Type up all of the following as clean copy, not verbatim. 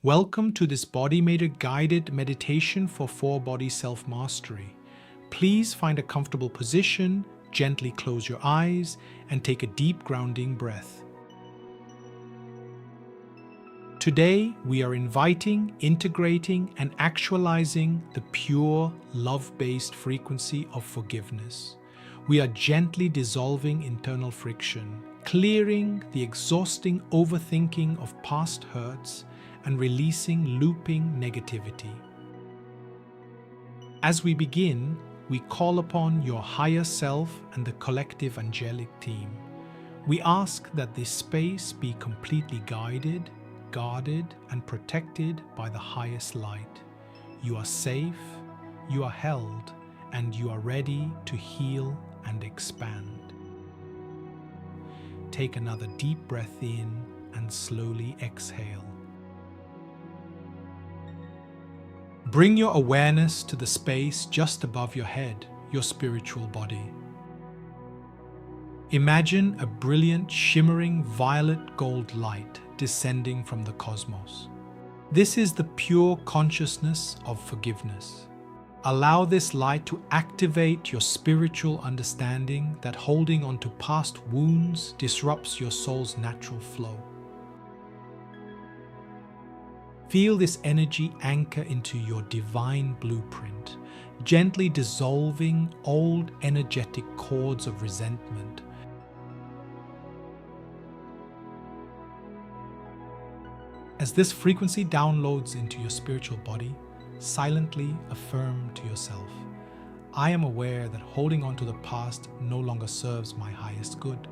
Welcome to this BodyMaitre guided meditation for 4-body self-mastery. Please find a comfortable position, gently close your eyes, and take a deep grounding breath. Today, we are inviting, integrating, and actualizing the pure, love-based frequency of forgiveness. We are gently dissolving internal friction, clearing the exhausting overthinking of past hurts, and releasing looping negativity. As we begin, we call upon your higher self and the collective angelic team. We ask that this space be completely guided, guarded, and protected by the highest light. You are safe, you are held, and you are ready to heal and expand. Take another deep breath in and slowly exhale. Bring your awareness to the space just above your head, your spiritual body. Imagine a brilliant, shimmering violet gold light descending from the cosmos. This is the pure consciousness of forgiveness. Allow this light to activate your spiritual understanding that holding on to past wounds disrupts your soul's natural flow. Feel this energy anchor into your divine blueprint, gently dissolving old energetic cords of resentment. As this frequency downloads into your spiritual body, silently affirm to yourself, I am aware that holding on to the past no longer serves my highest good.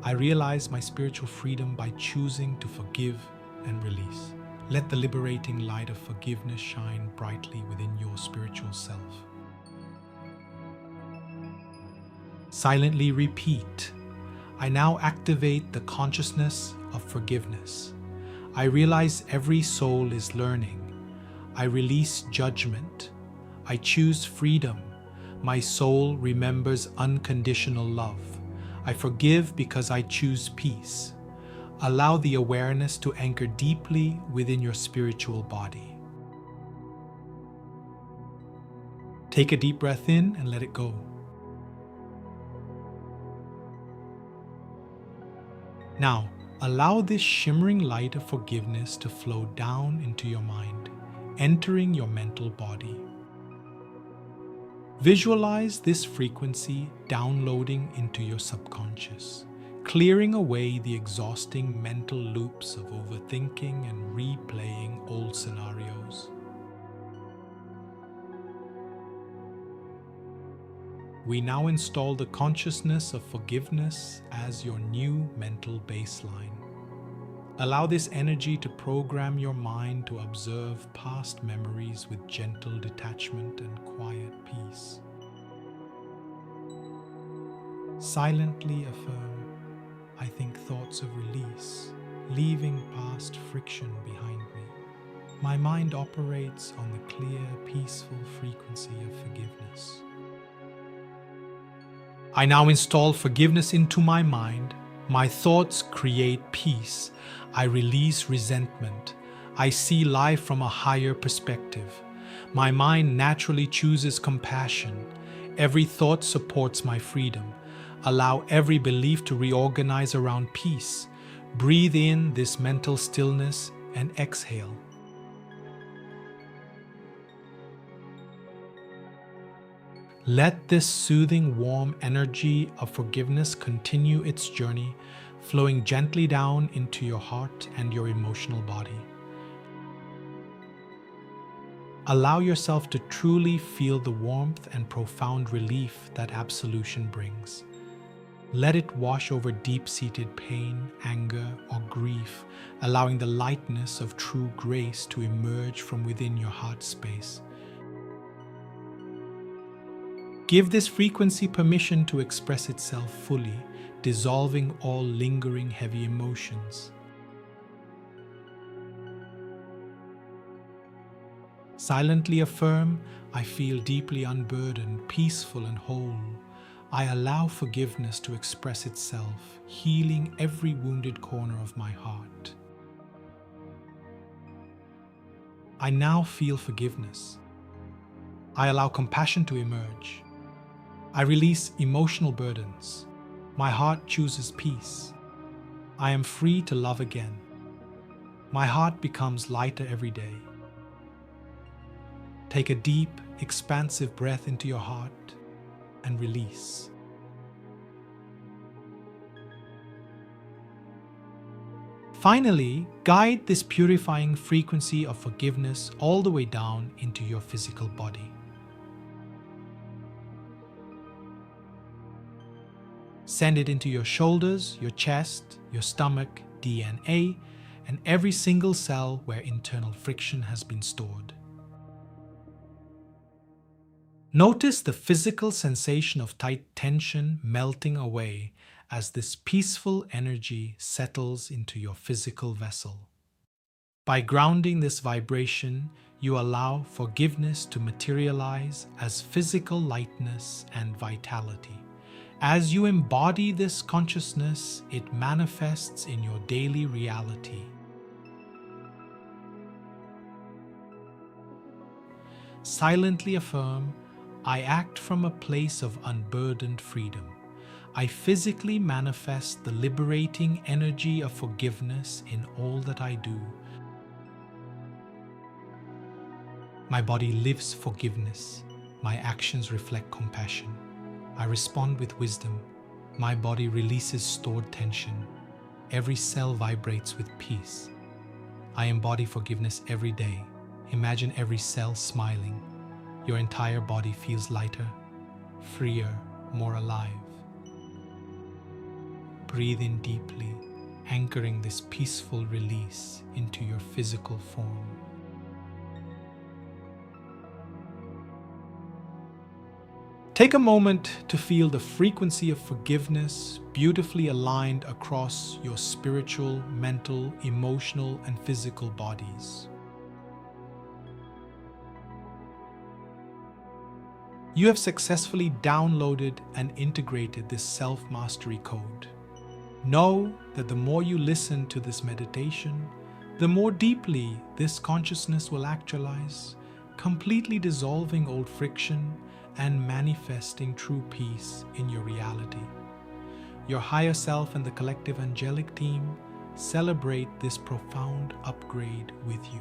I realize my spiritual freedom by choosing to forgive and release. Let the liberating light of forgiveness shine brightly within your spiritual self. Silently repeat, I now activate the consciousness of forgiveness. I realize every soul is learning. I release judgment. I choose freedom. My soul remembers unconditional love. I forgive because I choose peace. Allow the awareness to anchor deeply within your spiritual body. Take a deep breath in and let it go. Now, allow this shimmering light of forgiveness to flow down into your mind, entering your mental body. Visualize this frequency downloading into your subconscious, clearing away the exhausting mental loops of overthinking and replaying old scenarios. We now install the consciousness of forgiveness as your new mental baseline. Allow this energy to program your mind to observe past memories with gentle detachment and quiet peace. Silently affirm, I think thoughts of release, leaving past friction behind me. My mind operates on the clear, peaceful frequency of forgiveness. I now install forgiveness into my mind. My thoughts create peace. I release resentment. I see life from a higher perspective. My mind naturally chooses compassion. Every thought supports my freedom. Allow every belief to reorganize around peace. Breathe in this mental stillness and exhale. Let this soothing, warm energy of forgiveness continue its journey, flowing gently down into your heart and your emotional body. Allow yourself to truly feel the warmth and profound relief that absolution brings. Let it wash over deep-seated pain, anger, or grief, allowing the lightness of true grace to emerge from within your heart space. Give this frequency permission to express itself fully, dissolving all lingering heavy emotions. Silently affirm, I feel deeply unburdened, peaceful, and whole. I allow forgiveness to express itself, healing every wounded corner of my heart. I now feel forgiveness. I allow compassion to emerge. I release emotional burdens. My heart chooses peace. I am free to love again. My heart becomes lighter every day. Take a deep, expansive breath into your heart and release. Finally, guide this purifying frequency of forgiveness all the way down into your physical body. Send it into your shoulders, your chest, your stomach, DNA, and every single cell where internal friction has been stored. Notice the physical sensation of tight tension melting away as this peaceful energy settles into your physical vessel. By grounding this vibration, you allow forgiveness to materialize as physical lightness and vitality. As you embody this consciousness, it manifests in your daily reality. Silently affirm, I act from a place of unburdened freedom. I physically manifest the liberating energy of forgiveness in all that I do. My body lives forgiveness. My actions reflect compassion. I respond with wisdom. My body releases stored tension. Every cell vibrates with peace. I embody forgiveness every day. Imagine every cell smiling. Your entire body feels lighter, freer, more alive. Breathe in deeply, anchoring this peaceful release into your physical form. Take a moment to feel the frequency of forgiveness beautifully aligned across your spiritual, mental, emotional, and physical bodies. You have successfully downloaded and integrated this self-mastery code. Know that the more you listen to this meditation, the more deeply this consciousness will actualize, completely dissolving old friction and manifesting true peace in your reality. Your higher self and the collective angelic team celebrate this profound upgrade with you.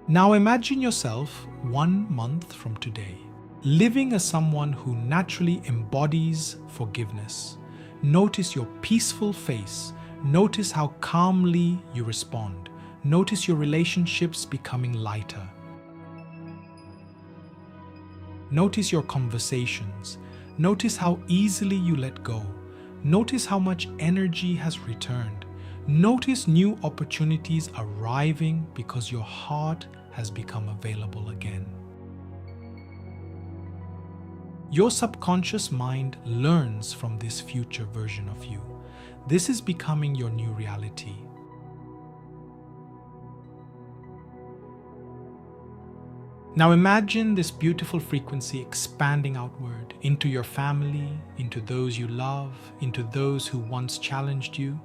Now imagine yourself 1 month from today, living as someone who naturally embodies forgiveness. Notice your peaceful face. Notice how calmly you respond. Notice your relationships becoming lighter. Notice your conversations. Notice how easily you let go. Notice how much energy has returned. Notice new opportunities arriving because your heart has become available again. Your subconscious mind learns from this future version of you. This is becoming your new reality. Now imagine this beautiful frequency expanding outward into your family, into those you love, into those who once challenged you.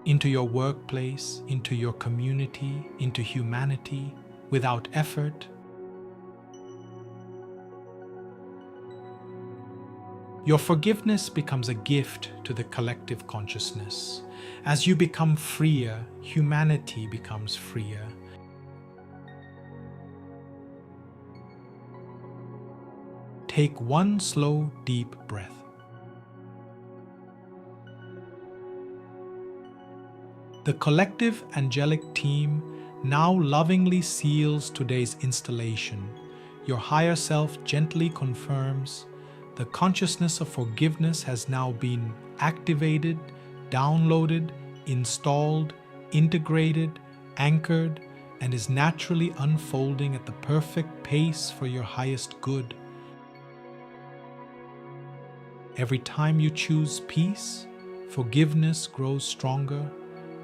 Into your workplace, into your community, into humanity, without effort. Your forgiveness becomes a gift to the collective consciousness. As you become freer, humanity becomes freer. Take one slow, deep breath. The collective angelic team now lovingly seals today's installation. Your higher self gently confirms the consciousness of forgiveness has now been activated, downloaded, installed, integrated, anchored, and is naturally unfolding at the perfect pace for your highest good. Every time you choose peace, forgiveness grows stronger.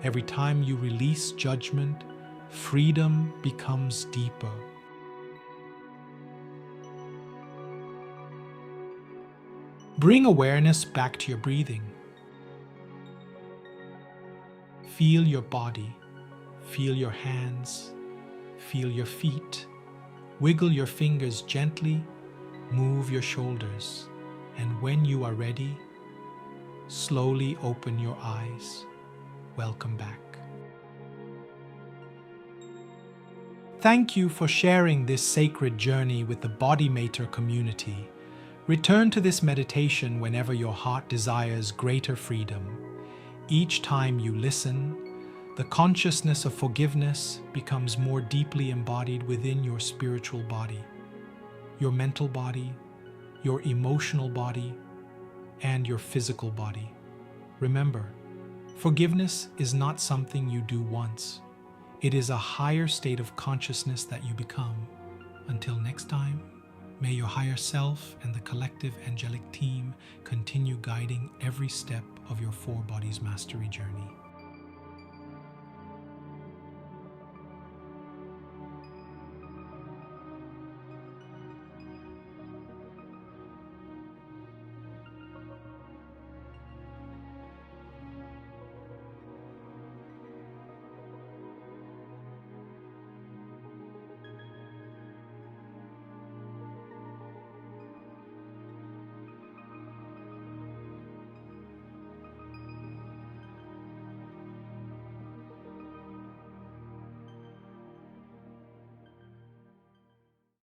Every time you release judgment, freedom becomes deeper. Bring awareness back to your breathing. Feel your body. Feel your hands. Feel your feet. Wiggle your fingers gently. Move your shoulders. And when you are ready, slowly open your eyes. Welcome back. Thank you for sharing this sacred journey with the BodyMaitre community. Return to this meditation whenever your heart desires greater freedom. Each time you listen, the consciousness of forgiveness becomes more deeply embodied within your spiritual body, your mental body, your emotional body, and your physical body. Remember, forgiveness is not something you do once. It is a higher state of consciousness that you become. Until next time, may your higher self and the collective angelic team continue guiding every step of your four bodies mastery journey.